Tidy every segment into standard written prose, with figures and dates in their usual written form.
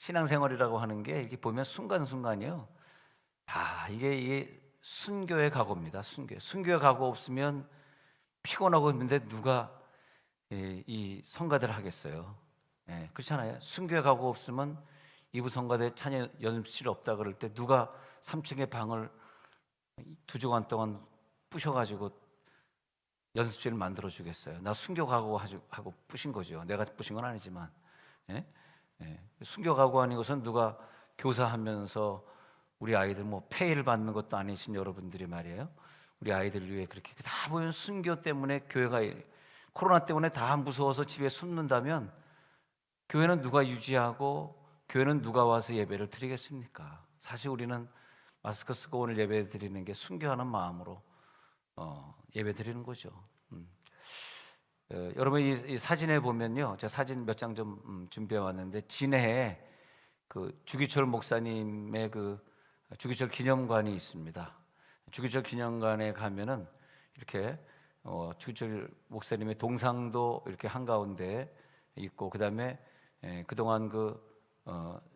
신앙생활이라고 하는 게 이렇게 보면 순간순간이요. 다 이게 순교의 각오입니다. 순교의 각오 없으면 피곤하고 있는데 누가 이 성가대를 하겠어요? 예, 그렇잖아요. 순교의 각오 없으면 이부 성가대 찬양 연습실 없다 그럴 때 누가 3층의 방을 2주간 동안 부셔가지고 연습실을 만들어 주겠어요? 나 순교 각오하고 부신 거죠. 내가 부신 건 아니지만. 예? 예. 순교 각오하는 것은 누가 교사하면서 우리 아이들 뭐 페이를 받는 것도 아니신 여러분들이 말이에요. 우리 아이들 위해 그렇게 다 보면 순교 때문에 교회가 코로나 때문에 다 무서워서 집에 숨는다면 교회는 누가 유지하고 교회는 누가 와서 예배를 드리겠습니까? 사실 우리는 마스크 쓰고 오늘 예배 드리는 게 순교하는 마음으로 예배 드리는 거죠. 여러분 이 사진에 보면요, 제가 사진 몇 장 좀 준비해 왔는데 진해에 그 주기철 목사님의 그 주기철 기념관이 있습니다. 주기철 기념관에 가면은 이렇게 주기철 목사님의 동상도 이렇게 한가운데 있고, 그 다음에 그동안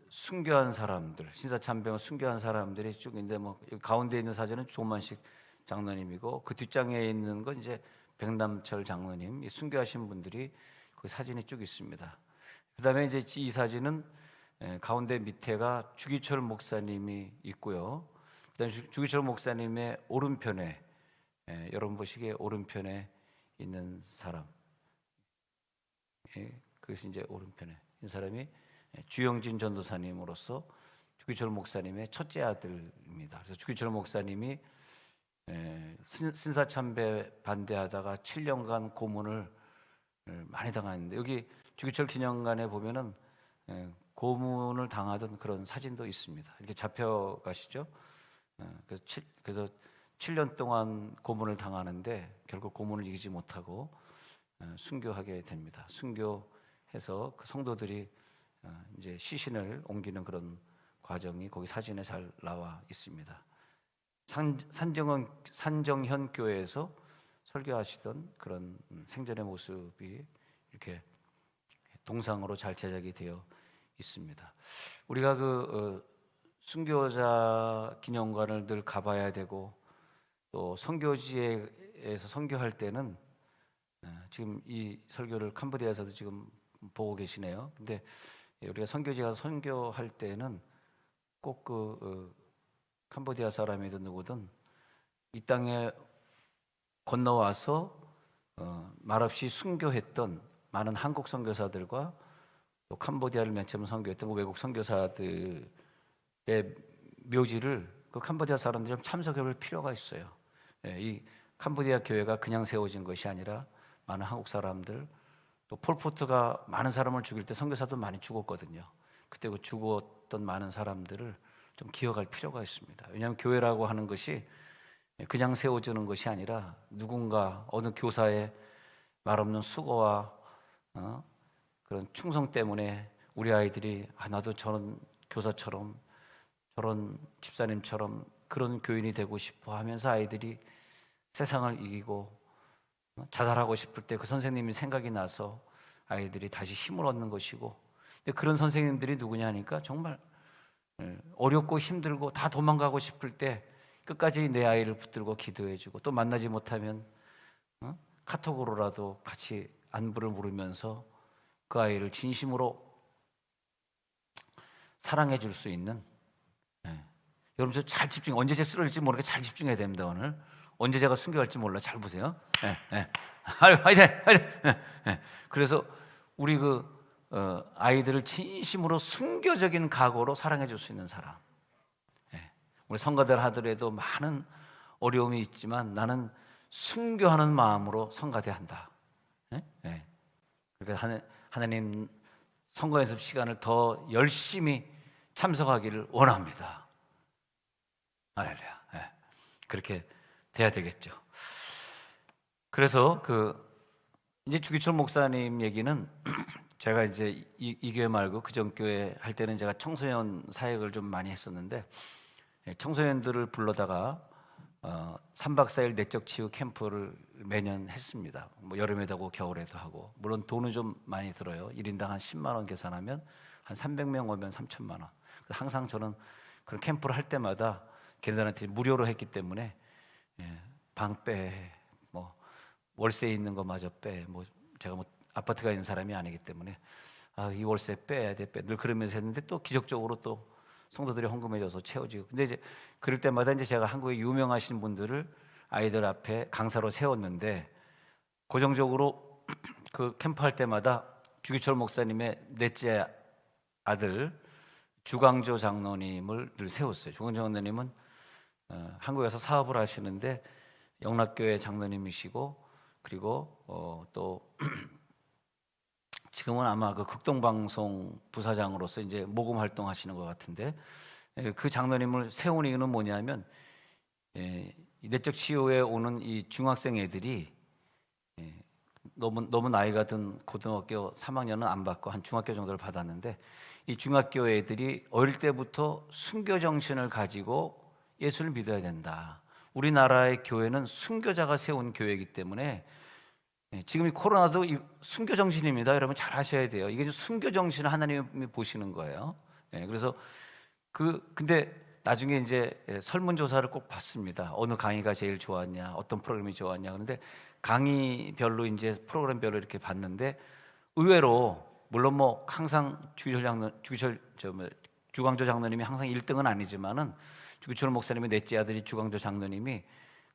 순교한 사람들, 신사참배원 순교한 사람들이 쭉 있는데, 뭐 가운데 있는 사진은 조만식 장로님이고 그 뒷장에 있는 건 이제 백남철 장로님, 이 순교하신 분들이 그 사진이 쭉 있습니다. 그 다음에 이제 이 사진은 가운데 밑에가 주기철 목사님이 있고요. 그다음에 주기철 목사님의 오른편에 여러분 보시기에 오른편에 있는 사람, 그것이 이제 오른편에 이 사람이 주영진 전도사님으로서 주기철 목사님의 첫째 아들입니다. 그래서 주기철 목사님이 신사참배 반대하다가 7년간 고문을 많이 당했는데, 여기 주기철 기념관에 보면은 고문을 당하던 그런 사진도 있습니다. 이렇게 잡혀가시죠. 그래서 7년 동안 고문을 당하는데 결국 고문을 이기지 못하고 순교하게 됩니다. 순교해서 그 성도들이 이제 시신을 옮기는 그런 과정이 거기 사진에 잘 나와 있습니다. 산정현 교회에서 설교하시던 그런 생전의 모습이 이렇게 동상으로 잘 제작이 되어 있습니다. 우리가 순교자 기념관을 늘 가봐야 되고, 또 선교지에서 선교할 때는 지금 이 설교를 캄보디아에서도 지금 보고 계시네요. 근데 우리가 선교지 가서 선교할 때는 꼭 캄보디아 사람이든 누구든 이 땅에 건너와서 말없이 순교했던 많은 한국 선교사들과 또 캄보디아를 맨 처음 선교했던 외국 선교사들의 묘지를 그 캄보디아 사람들이 좀 참석해볼 필요가 있어요. 이 캄보디아 교회가 그냥 세워진 것이 아니라 많은 한국 사람들, 또 폴포트가 많은 사람을 죽일 때 선교사도 많이 죽었거든요. 그때 그 죽었던 많은 사람들을 좀 기억할 필요가 있습니다. 왜냐하면 교회라고 하는 것이 그냥 세워지는 것이 아니라 누군가 어느 교사의 말없는 수고와 그런 충성 때문에 우리 아이들이 나도 저런 교사처럼 저런 집사님처럼 그런 교인이 되고 싶어 하면서 아이들이 세상을 이기고 자살하고 싶을 때 그 선생님이 생각이 나서 아이들이 다시 힘을 얻는 것이고, 근데 그런 선생님들이 누구냐 하니까 정말 어렵고 힘들고 다 도망가고 싶을 때 끝까지 내 아이를 붙들고 기도해주고, 또 만나지 못하면 카톡으로라도 같이 안부를 물으면서 그 아이를 진심으로 사랑해 줄 수 있는, 여러분 저 잘 집중, 언제 제가 쓰러질지 모르게 잘 집중해야 됩니다. 오늘 언제 제가 순교할지 몰라. 잘 보세요. 화이팅! 그래서 우리 아이들을 진심으로 순교적인 각오로 사랑해 줄 수 있는 사람. 우리 성가대를 하더라도 많은 어려움이 있지만 나는 순교하는 마음으로 성가대한다. 그러니까 하나님 선거 연습 시간을 더 열심히 참석하기를 원합니다. 할렐루야. 그렇게 돼야 되겠죠. 그래서 이제 주기철 목사님 얘기는 제가 이제 이 교회 말고 그전 교회 할 때는 제가 청소년 사역을 좀 많이 했었는데, 청소년들을 불러다가 3박 4일 내적 치유 캠프를 매년 했습니다. 뭐 여름에도 하고 겨울에도 하고, 물론 돈은 좀 많이 들어요. 1인당 한 10만 원 계산하면 한 300명 오면 3천만 원. 항상 저는 그런 캠프를 할 때마다 걔네들한테 무료로 했기 때문에 방 빼, 뭐 월세 있는 거 마저 빼, 뭐 제가 뭐 아파트가 있는 사람이 아니기 때문에 이 월세 빼야 돼, 늘 그러면서 했는데 또 기적적으로 또 성도들이 헌금해줘서 채워지고. 근데 이제 그럴 때마다 이제 제가 한국에 유명하신 분들을 아이들 앞에 강사로 세웠는데 고정적으로 그 캠프 할 때마다 주기철 목사님의 넷째 아들 주광조 장로님을 늘 세웠어요. 주광조 장로님은 한국에서 사업을 하시는데 영락교회 장로님이시고, 그리고 또 지금은 아마 그 극동방송 부사장으로서 이제 모금 활동하시는 것 같은데, 그 장로님을 세운 이유는 뭐냐면 내적 치유에 오는 이 중학생 애들이 너무 나이가 든 고등학교 3학년은 안 받고 한 중학교 정도를 받았는데, 이 중학교 애들이 어릴 때부터 순교 정신을 가지고 예수를 믿어야 된다. 우리나라의 교회는 순교자가 세운 교회이기 때문에 지금 이 코로나도 순교 정신입니다. 여러분 잘 아셔야 돼요. 이게 순교 정신을 하나님이 보시는 거예요. 그래서 근데 나중에 이제 설문조사를 꼭 받습니다. 어느 강의가 제일 좋았냐, 어떤 프로그램이 좋았냐. 그런데 강의별로 이제 프로그램별로 이렇게 봤는데 의외로, 물론 뭐 항상 주광조 장로님이 항상 1등은 아니지만은 주기철 목사님의 넷째 아들이 주광조 장로님이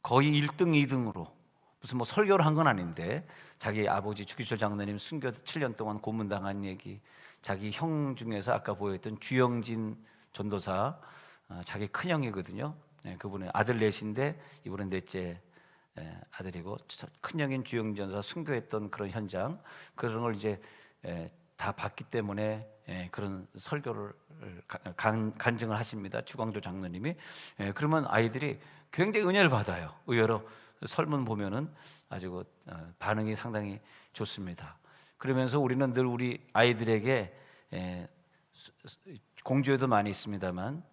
거의 1등, 2등으로, 무슨 뭐 설교를 한 건 아닌데 자기 아버지 주기철 장로님 순교 7년 동안 고문당한 얘기, 자기 형 중에서 아까 보였던 주영진 전도사, 자기 큰형이거든요. 그분의 아들 넷인데 이분은 넷째 아들이고, 큰형인 주영진 전도사 순교했던 그런 현장, 그런 걸 이제 다 봤기 때문에 그런 설교를 간증을 하십니다. 주광조 장로님이. 그러면 아이들이 굉장히 은혜를 받아요. 의외로 설문 보면은 아주 반응이 상당히 좋습니다. 그러면서 우리는 늘 우리 아이들에게 공주에도 많이 있습니다만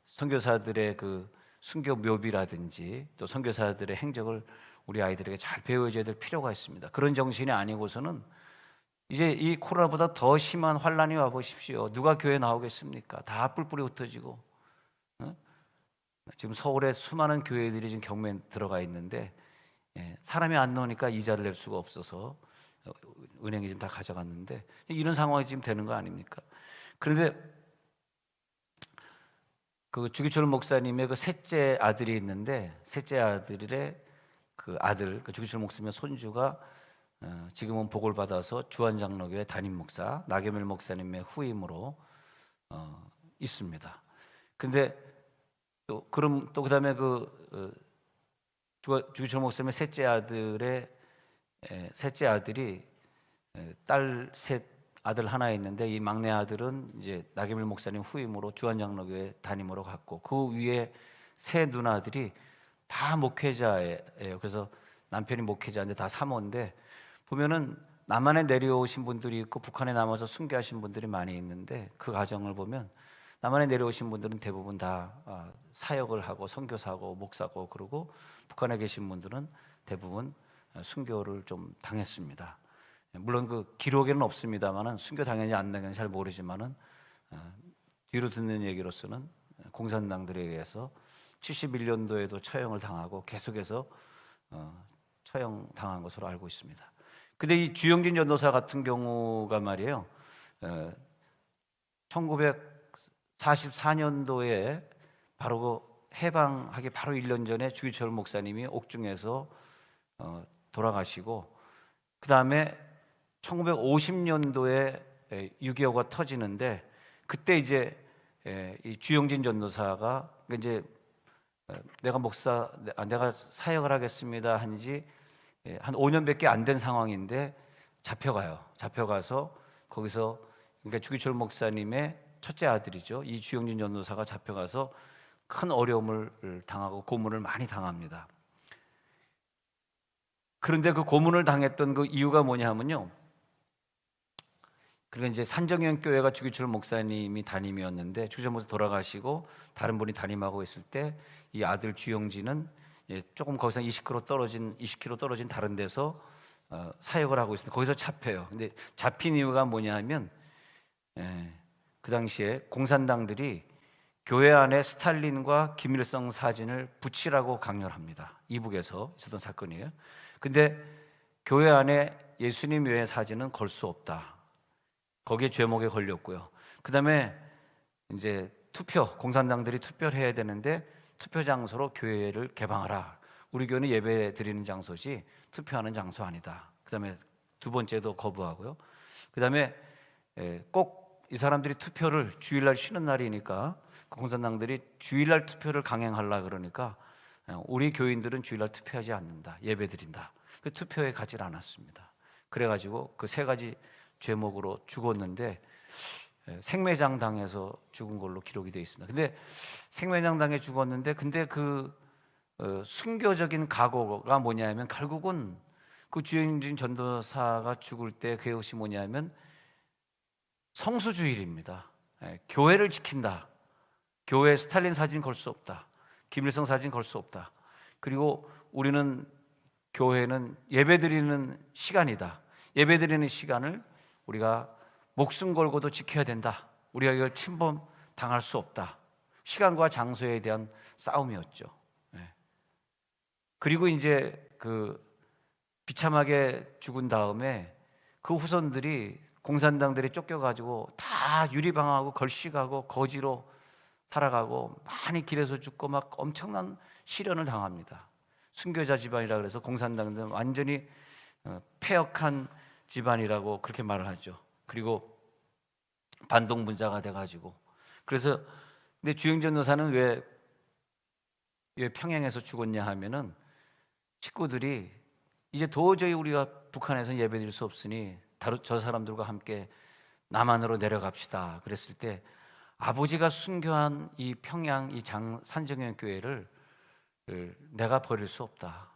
선교사들의 그 순교 묘비라든지 또 선교사들의 행적을 우리 아이들에게 잘 배워줘야 될 필요가 있습니다. 그런 정신이 아니고서는 이제 이 코로나보다 더 심한 환란이 와 보십시오. 누가 교회 나오겠습니까? 다 뿔뿔이 흩어지고. 지금 서울에 수많은 교회들이 지금 경매에 들어가 있는데 사람이 안 나오니까 이자를 낼 수가 없어서 은행이 지금 다 가져갔는데, 이런 상황이 지금 되는 거 아닙니까? 그런데 그 주기철 목사님의 그 셋째 아들이 있는데, 셋째 아들의 그 아들, 그 주기철 목사님의 손주가 지금은 복을 받아서 주한장로교회 담임 목사 나겸일 목사님의 후임으로 있습니다. 근데 또 그다음에 주기철 목사님의 셋째 아들이 딸 셋, 아들 하나 있는데, 이 막내 아들은 이제 나겸일 목사님 후임으로 주한장로교회 담임으로 갔고, 그 위에 세 누나들이 다 목회자예요. 그래서 남편이 목회자인데 다 사모인데, 보면은 남한에 내려오신 분들이 있고 북한에 남아서 순교하신 분들이 많이 있는데, 그 가정을 보면 남한에 내려오신 분들은 대부분 다 사역을 하고 선교사고 목사고, 그러고 북한에 계신 분들은 대부분 순교를 좀 당했습니다. 물론 그 기록에는 없습니다만은 순교 당했는지 안 당했는지 잘 모르지만은 뒤로 듣는 얘기로서는 공산당들에 의해서 71년도에도 처형을 당하고 계속해서 처형 당한 것으로 알고 있습니다. 근데 이 주영진 전도사 같은 경우가 말이에요, 1944년도에 바로 그 해방하기 바로 1년 전에 주기철 목사님이 옥중에서 돌아가시고, 그 다음에 1950년도에 6.25가 터지는데, 그때 이제 이 주영진 전도사가 이제 내가 사역을 하겠습니다 한지 한 5년밖에 안 된 상황인데 잡혀가서 거기서, 그러니까 주기철 목사님의 첫째 아들이죠, 이 주영진 전도사가 잡혀가서 큰 어려움을 당하고 고문을 많이 당합니다. 그런데 그 고문을 당했던 그 이유가 뭐냐 하면요, 그러니까 이제 산정현 교회가 주기철 목사님이 담임이었는데, 주기철 목사 돌아가시고 다른 분이 담임하고 있을 때 이 아들 주영진은 조금 거기서 20km 떨어진 다른 데서 사역을 하고 있습니다. 거기서 잡혀요. 근데 잡힌 이유가 뭐냐 하면 그 당시에 공산당들이 교회 안에 스탈린과 김일성 사진을 붙이라고 강요를 합니다. 이북에서 있었던 사건이에요. 근데 교회 안에 예수님 외의 사진은 걸 수 없다. 거기에 죄목에 걸렸고요. 그 다음에 이제 공산당들이 투표를 해야 되는데 투표 장소로 교회를 개방하라. 우리 교회는 예배 드리는 장소지 투표하는 장소 아니다. 그 다음에 두 번째도 거부하고요. 그 다음에 꼭 이 사람들이 투표를 주일날 쉬는 날이니까 그 공산당들이 주일날 투표를 강행하려고 그러니까 우리 교인들은 주일날 투표하지 않는다. 예배 드린다. 그 투표에 가지 않았습니다. 그래가지고 그 세 가지 죄목으로 죽었는데 생매장 당해서 죽은 걸로 기록이 되어 있습니다. 근데 생매장 당해 죽었는데 근데 그 순교적인 각오가 뭐냐면 결국은 그 주영진 전도사가 죽을 때 그것이 뭐냐면 성수주일입니다. 교회를 지킨다. 교회 스탈린 사진 걸 수 없다. 김일성 사진 걸 수 없다. 그리고 우리는 교회는 예배드리는 시간이다. 예배드리는 시간을 우리가 목숨 걸고도 지켜야 된다. 우리가 이걸 침범 당할 수 없다. 시간과 장소에 대한 싸움이었죠. 그리고 이제 그 비참하게 죽은 다음에 그 후손들이 공산당들이 쫓겨가지고 다 유리방하고 걸식하고 거지로 살아가고 많이 길에서 죽고 막 엄청난 시련을 당합니다. 순교자 집안이라 그래서 공산당들은 완전히 폐역한 집안이라고 그렇게 말을 하죠. 그리고 반동분자가 돼가지고 그래서 근데 주영전 노사는 왜 평양에서 죽었냐 하면은 식구들이 이제 도저히 우리가 북한에서 예배드릴 수 없으니 저 사람들과 함께 남한으로 내려갑시다. 그랬을 때 아버지가 순교한 이 평양 이 산정형 교회를 내가 버릴 수 없다.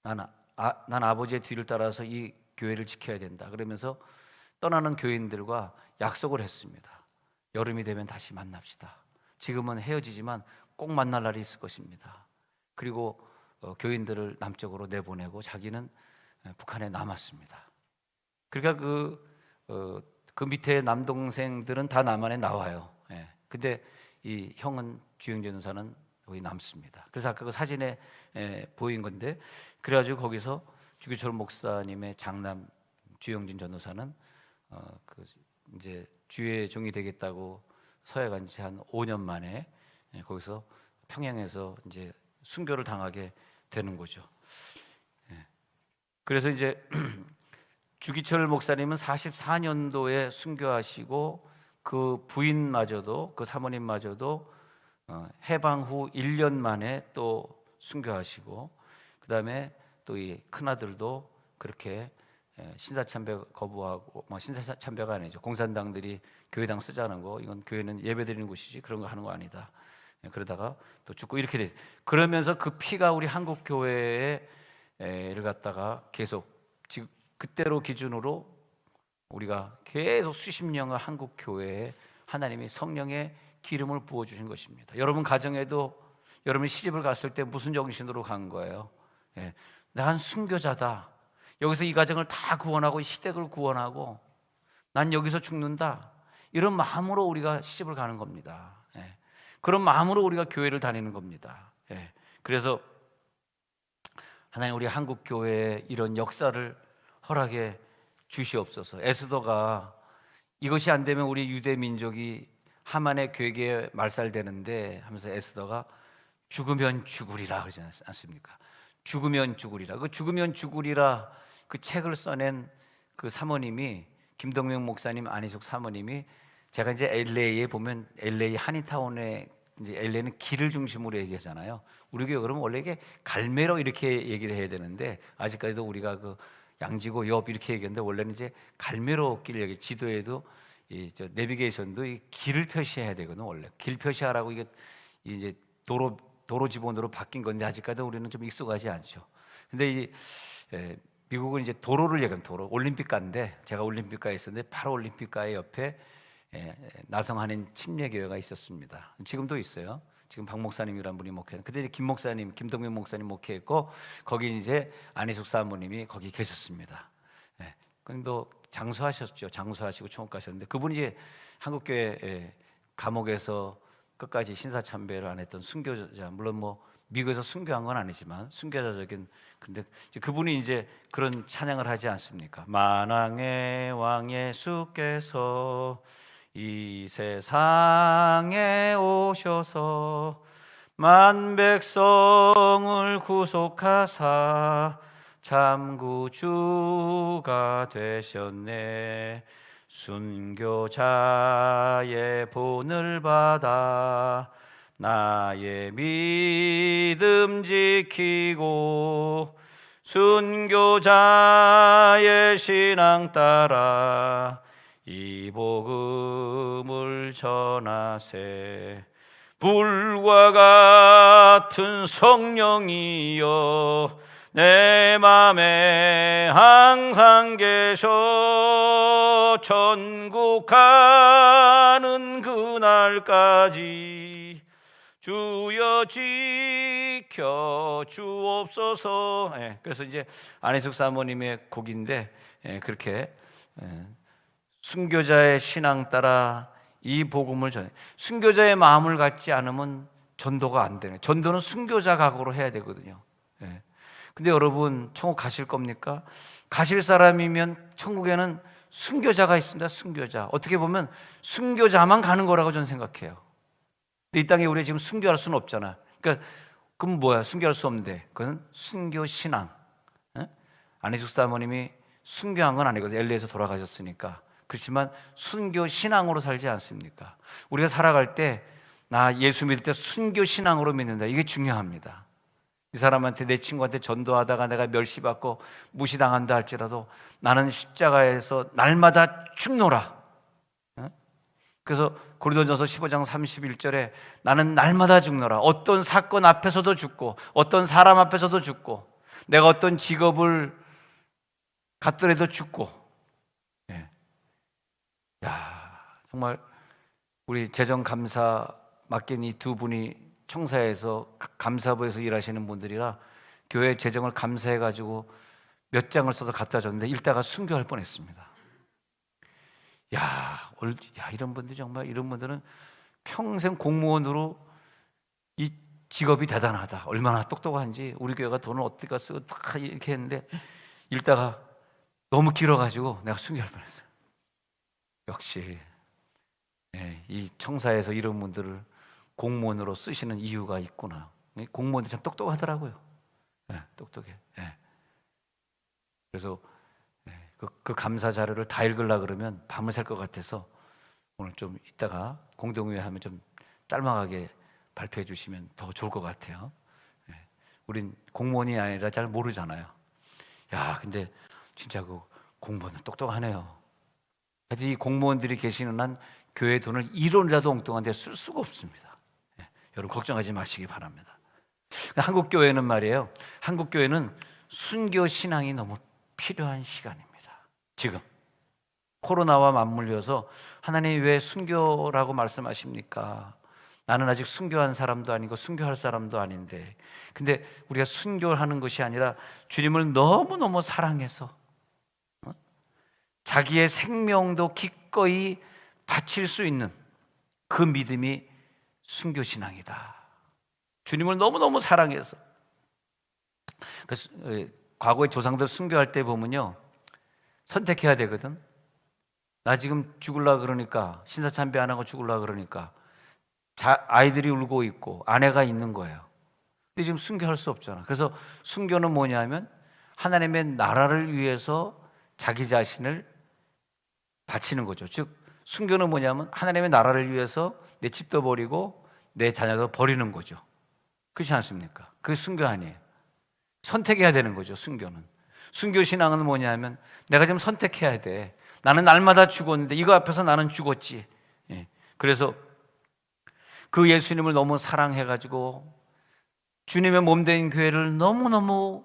난 아버지의 뒤를 따라서 이 교회를 지켜야 된다. 그러면서 떠나는 교인들과 약속을 했습니다. 여름이 되면 다시 만납시다. 지금은 헤어지지만 꼭 만날 날이 있을 것입니다. 그리고 교인들을 남쪽으로 내보내고 자기는 북한에 남았습니다. 그러니까 그 밑에 남동생들은 다 남한에 나와요. 근데 이 형은 주영진 전사는 여기 남습니다. 그래서 아까 그 사진에 보인 건데 그래가지고 거기서 주기철 목사님의 장남 주영진 전도사는 그 이제 주의 종이 되겠다고 서해 간 지 한 5년 만에 거기서 평양에서 이제 순교를 당하게 되는 거죠. 그래서 이제 주기철 목사님은 44년도에 순교하시고 그 부인마저도 그 사모님마저도 해방 후 1년 만에 또 순교하시고 그 다음에 또 이 큰아들도 그렇게 신사참배 거부하고 신사참배가 아니죠. 공산당들이 교회당 쓰자는 거 이건 교회는 예배드리는 곳이지 그런 거 하는 거 아니다. 그러다가 또 죽고 이렇게 돼. 그러면서 그 피가 우리 한국 교회를 갖다가 계속 지금 그때로 기준으로 우리가 계속 수십 년간 한국 교회에 하나님이 성령의 기름을 부어 주신 것입니다. 여러분 가정에도 여러분이 시집을 갔을 때 무슨 정신으로 간 거예요? 난 순교자다. 여기서 이 가정을 다 구원하고 이 시댁을 구원하고 난 여기서 죽는다. 이런 마음으로 우리가 시집을 가는 겁니다. 그런 마음으로 우리가 교회를 다니는 겁니다. 그래서 하나님 우리 한국 교회에 이런 역사를 허락해 주시옵소서. 에스더가 이것이 안 되면 우리 유대 민족이 하만의 괴계에 말살되는데 하면서 에스더가 죽으면 죽으리라 그러지 않습니까? 죽으면 죽으리라. 그 죽으면 죽으리라 그 책을 써낸 그 사모님이 김동명 목사님 안희숙 사모님이 제가 이제 LA에 보면 LA 한인타운에 이제 LA는 길을 중심으로 얘기하잖아요. 우리 교회 그러면 원래 이게 갈매로 이렇게 얘기를 해야 되는데 아직까지도 우리가 그 양지고 옆 이렇게 얘기하는데 원래는 이제 갈매로 길 얘기 지도에도 저 내비게이션도 이 길을 표시해야 되거든. 원래 길 표시하라고 이게 이제 도로 지번으로 바뀐 건데 아직까지도 우리는 좀 익숙하지 않죠. 근데 이 미국은 이제 도로를 얘기하면 도로 올림픽가인데 제가 올림픽가에 있었는데 바로 올림픽가의 옆에 나성 한인 침례교회가 있었습니다. 지금도 있어요. 지금 박 목사님이란 분이 목회했는데 그때 이제 김 목사님, 김동민 목사님 목회했고 거기 이제 안희숙 사모님이 거기 계셨습니다. 근데 뭐 장수하셨죠. 장수하시고 총각 가셨는데 그분이 이제 한국교회 감옥에서 끝까지 신사참배를 안 했던 순교자, 물론 뭐 미국에서 순교한 건 아니지만 순교자적인, 근데 그분이 이제 그런 찬양을 하지 않습니까? 만왕의 왕 예수께서 이 세상에 오셔서 만 백성을 구속하사 참 구주가 되셨네. 순교자의 본을 받아 나의 믿음 지키고 순교자의 신앙 따라 이 복음을 전하세. 불과 같은 성령이여 내 맘에 항상 계셔. 천국 가는 그날까지 주여 지켜 주옵소서. 그래서 이제 안희숙 사모님의 곡인데, 그렇게 순교자의 신앙 따라 이 복음을 전해. 순교자의 마음을 갖지 않으면 전도가 안 되네. 전도는 순교자 각오로 해야 되거든요. 근데 여러분, 천국 가실 겁니까? 가실 사람이면 천국에는 순교자가 있습니다. 순교자. 어떻게 보면 순교자만 가는 거라고 저는 생각해요. 근데 이 땅에 우리가 지금 순교할 수는 없잖아. 그러니까 그럼 뭐야? 순교할 수 없는데 그건 순교 신앙. 안희숙 사모님이 순교한 건 아니거든요. LA에서 돌아가셨으니까. 그렇지만 순교 신앙으로 살지 않습니까? 우리가 살아갈 때 나 예수 믿을 때 순교 신앙으로 믿는다. 이게 중요합니다. 이 사람한테, 내 친구한테 전도하다가 내가 멸시받고 무시당한다 할지라도 나는 십자가에서 날마다 죽노라. 그래서 고린도전서 15장 31절에 나는 날마다 죽노라. 어떤 사건 앞에서도 죽고 어떤 사람 앞에서도 죽고 내가 어떤 직업을 갖더라도 죽고. 야, 정말 우리 재정감사 맡긴 이 두 분이 청사에서 감사부에서 일하시는 분들이라 교회 재정을 감사해가지고 몇 장을 써서 갖다 줬는데 읽다가 순교할 뻔했습니다. 이런 분들, 정말 이런 분들은 평생 공무원으로 이 직업이 대단하다. 얼마나 똑똑한지. 우리 교회가 돈을 어떻게 쓰고 다 이렇게 했는데 읽다가 너무 길어가지고 내가 순교할 뻔했어요. 역시 이 청사에서 이런 분들을 공무원으로 쓰시는 이유가 있구나. 공무원들 참 똑똑하더라고요. 똑똑해. 그래서 그 감사 자료를 다 읽으려고 그러면 밤을 샐 것 같아서 오늘 좀 이따가 공동회의 하면 좀 짤막하게 발표해 주시면 더 좋을 것 같아요. 우린 공무원이 아니라 잘 모르잖아요. 근데 진짜 그 공무원은 똑똑하네요. 하여튼 이 공무원들이 계시는 한 교회 돈을 1원이라도 엉뚱한 데 쓸 수가 없습니다. 여러분 걱정하지 마시기 바랍니다. 한국 교회는 말이에요. 한국 교회는 순교 신앙이 너무 필요한 시간입니다. 지금 코로나와 맞물려서 하나님이 왜 순교라고 말씀하십니까? 나는 아직 순교한 사람도 아니고 순교할 사람도 아닌데. 근데 우리가 순교하는 것이 아니라 주님을 너무너무 사랑해서 자기의 생명도 기꺼이 바칠 수 있는 그 믿음이 순교신앙이다. 주님을 너무너무 사랑해서. 그래서 과거의 조상들 순교할 때 보면요, 선택해야 되거든. 나 지금 죽으려고 그러니까, 신사참배 안 하고 죽으려고 그러니까 아이들이 울고 있고 아내가 있는 거예요. 근데 지금 순교할 수 없잖아. 그래서 순교는 뭐냐면 하나님의 나라를 위해서 자기 자신을 바치는 거죠. 즉 순교는 뭐냐면 하나님의 나라를 위해서 내 집도 버리고 내 자녀도 버리는 거죠. 그렇지 않습니까? 그게 순교 아니에요. 선택해야 되는 거죠. 순교는. 순교 신앙은 뭐냐면 내가 지금 선택해야 돼. 나는 날마다 죽었는데 이거 앞에서 나는 죽었지. 그래서 그 예수님을 너무 사랑해가지고 주님의 몸된 교회를 너무너무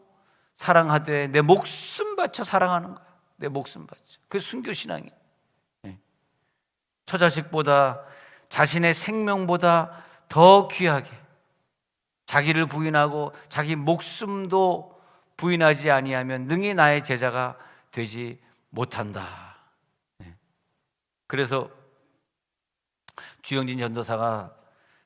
사랑하되 내 목숨 바쳐 사랑하는 거야. 내 목숨 바쳐. 그게 순교 신앙이에요. 처자식보다 자신의 생명보다 더 귀하게 자기를 부인하고 자기 목숨도 부인하지 아니하면 능히 나의 제자가 되지 못한다. 그래서 주영진 전도사가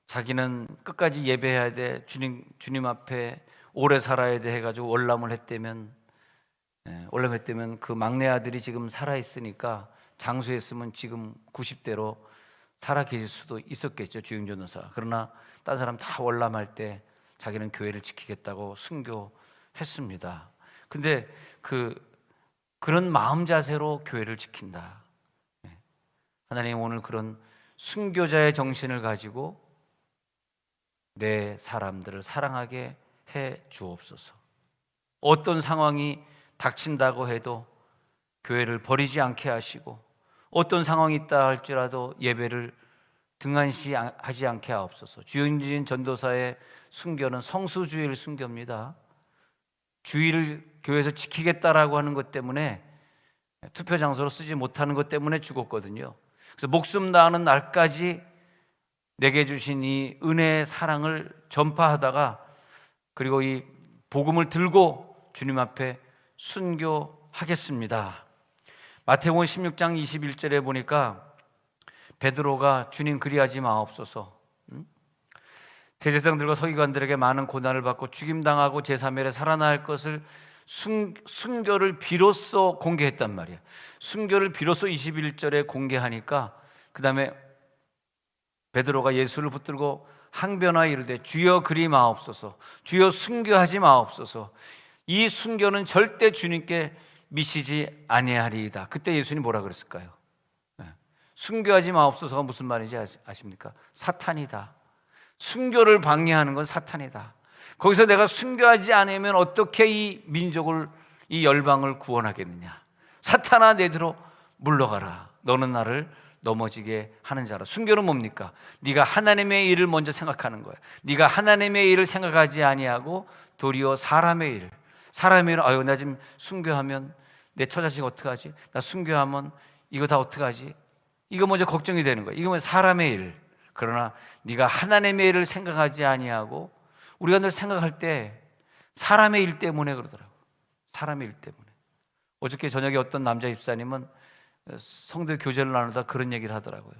자기는 끝까지 예배해야 돼, 주님 앞에 오래 살아야 돼 해가지고 월남을 했다면, 월남했다면 그 막내 아들이 지금 살아 있으니까 장수했으면 지금 90대로 살아 계실 수도 있었겠죠, 주영진 전도사. 그러나 딴 사람 다 월남할 때 자기는 교회를 지키겠다고 순교했습니다. 근데 그런 마음 자세로 교회를 지킨다. 하나님 오늘 그런 순교자의 정신을 가지고 내 사람들을 사랑하게 해 주옵소서. 어떤 상황이 닥친다고 해도 교회를 버리지 않게 하시고, 어떤 상황이 있다 할지라도 예배를 등한시하지 않게 하옵소서. 주영진 전도사의 순교는 성수주의를 순교입니다. 주의를 교회에서 지키겠다라고 하는 것 때문에, 투표 장소로 쓰지 못하는 것 때문에 죽었거든요. 그래서 목숨 다하는 날까지 내게 주신 이 은혜의 사랑을 전파하다가, 그리고 이 복음을 들고 주님 앞에 순교하겠습니다. 마태복음 16장 21절에 보니까 베드로가 주님 그리하지 마옵소서, 대제사장들과 서기관들에게 많은 고난을 받고 죽임당하고 제3일에 살아날 것을 순교를 비로소 공개했단 말이에요. 순교를 비로소 21절에 공개하니까 그 다음에 베드로가 예수를 붙들고 항변하여 이르되 주여 그리 마옵소서, 주여 순교하지 마옵소서. 이 순교는 절대 주님께 미치지 아니하리이다. 그때 예수님 뭐라 그랬을까요? 순교하지 마옵소서가 무슨 말인지 아십니까? 사탄이다. 순교를 방해하는 건 사탄이다. 거기서 내가 순교하지 않으면 어떻게 이 민족을, 이 열방을 구원하겠느냐. 사탄아 내들어 물러가라. 너는 나를 넘어지게 하는 자라. 순교는 뭡니까? 네가 하나님의 일을 먼저 생각하는 거야. 네가 하나님의 일을 생각하지 아니하고 도리어 사람의 일. 사람의 일, 아유 나 지금 순교하면 내 처자식 어떡하지? 나 순교하면 이거 다 어떡하지? 이거 먼저 걱정이 되는 거야. 이거 사람의 일. 그러나 네가 하나님의 일을 생각하지 아니하고, 우리가 늘 생각할 때 사람의 일 때문에 그러더라고. 사람의 일 때문에. 어저께 저녁에 어떤 남자 집사님은 성도 교제를 나누다 그런 얘기를 하더라고요.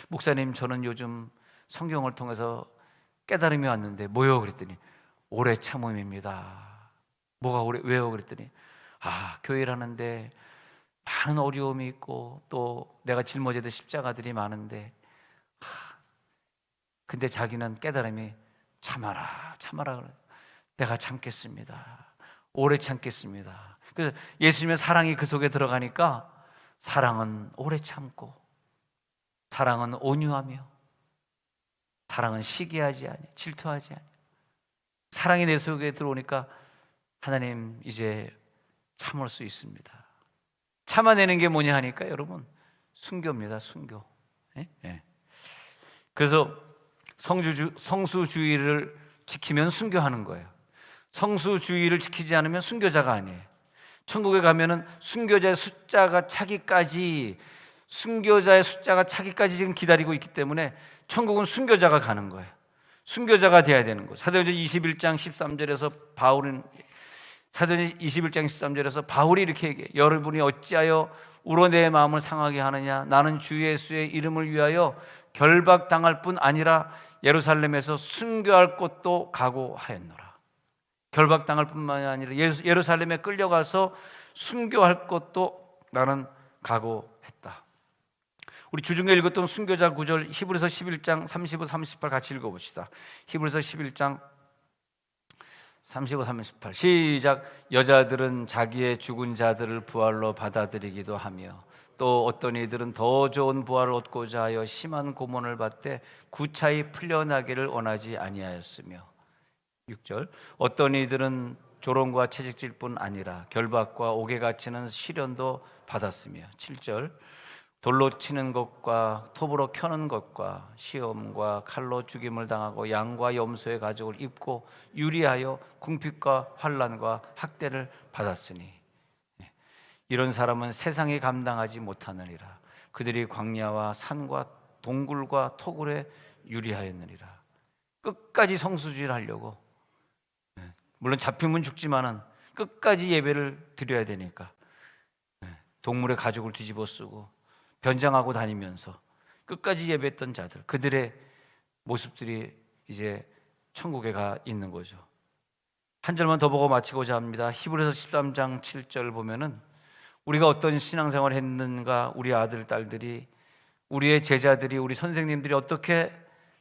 목사님, 저는 요즘 성경을 통해서 깨달음이 왔는데 뭐요? 그랬더니 오래 참음입니다. 뭐가 왜요? 그랬더니 교회를 하는데 많은 어려움이 있고 또 내가 짊어지던 십자가들이 많은데, 근데 자기는 깨달음이 참아라 그래. 내가 참겠습니다. 오래 참겠습니다. 그래서 예수님의 사랑이 그 속에 들어가니까 사랑은 오래 참고, 사랑은 온유하며, 사랑은 시기하지 아니, 질투하지 아니. 사랑이 내 속에 들어오니까 하나님 이제 참을 수 있습니다. 참아내는 게 뭐냐 하니까 여러분 순교입니다. 순교. 그래서 성수주의를 지키면 순교하는 거예요. 성수주의를 지키지 않으면 순교자가 아니에요. 천국에 가면은 순교자의 숫자가 차기까지 지금 기다리고 있기 때문에 천국은 순교자가 가는 거예요. 순교자가 돼야 되는 거예요. 사도행전 21장 13절에서 바울이 이렇게 얘기해요. 여러분이 어찌하여 우러 내 마음을 상하게 하느냐. 나는 주 예수의 이름을 위하여 결박당할 뿐 아니라 예루살렘에서 순교할 곳도 각오하였노라. 결박당할 뿐만이 아니라 예루살렘에 끌려가서 순교할 것도 나는 각오했다. 우리 주중에 읽었던 순교자 구절 히브리서 11장 35, 38 같이 읽어봅시다. 히브리서 11장 35, 38 시작. 여자들은 자기의 죽은 자들을 부활로 받아들이기도 하며 또 어떤 이들은 더 좋은 부활을 얻고자 하여 심한 고문을 받되 구차히 풀려나기를 원하지 아니하였으며 6절 어떤 이들은 조롱과 채찍질 뿐 아니라 결박과 옥에 갇히는 시련도 받았으며 7절 돌로 치는 것과 톱으로 켜는 것과 시험과 칼로 죽임을 당하고 양과 염소의 가죽을 입고 유리하여 궁핍과 환난과 학대를 받았으니 이런 사람은 세상이 감당하지 못하느니라. 그들이 광야와 산과 동굴과 토굴에 유리하였느니라. 끝까지 성수주의를 하려고, 물론 잡히면 죽지만은 끝까지 예배를 드려야 되니까 동물의 가죽을 뒤집어 쓰고 변장하고 다니면서 끝까지 예배했던 자들, 그들의 모습들이 이제 천국에 가 있는 거죠. 한 절만 더 보고 마치고자 합니다. 히브리서 13장 7절 보면은 우리가 어떤 신앙생활을 했는가, 우리 아들, 딸들이, 우리의 제자들이, 우리 선생님들이 어떻게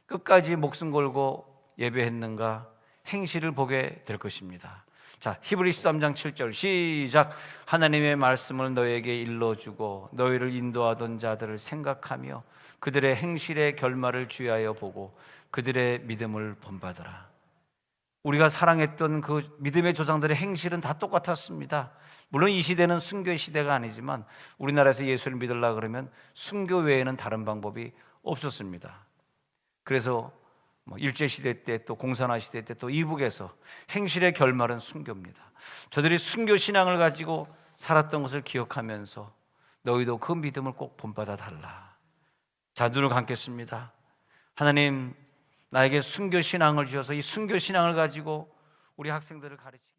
끝까지 목숨 걸고 예배했는가 행실을 보게 될 것입니다. 자, 히브리 13장 7절 시작. 하나님의 말씀을 너에게 일러주고 너희를 인도하던 자들을 생각하며 그들의 행실의 결말을 주의하여 보고 그들의 믿음을 본받으라. 우리가 사랑했던 그 믿음의 조상들의 행실은 다 똑같았습니다. 물론 이 시대는 순교의 시대가 아니지만 우리나라에서 예수를 믿으려고 그러면 순교 외에는 다른 방법이 없었습니다. 그래서 일제시대 때 또 공산화 시대 때 또 이북에서 행실의 결말은 순교입니다. 저들이 순교 신앙을 가지고 살았던 것을 기억하면서 너희도 그 믿음을 꼭 본받아 달라. 자, 눈을 감겠습니다. 하나님, 나에게 순교 신앙을 주셔서 이 순교 신앙을 가지고 우리 학생들을 가르치고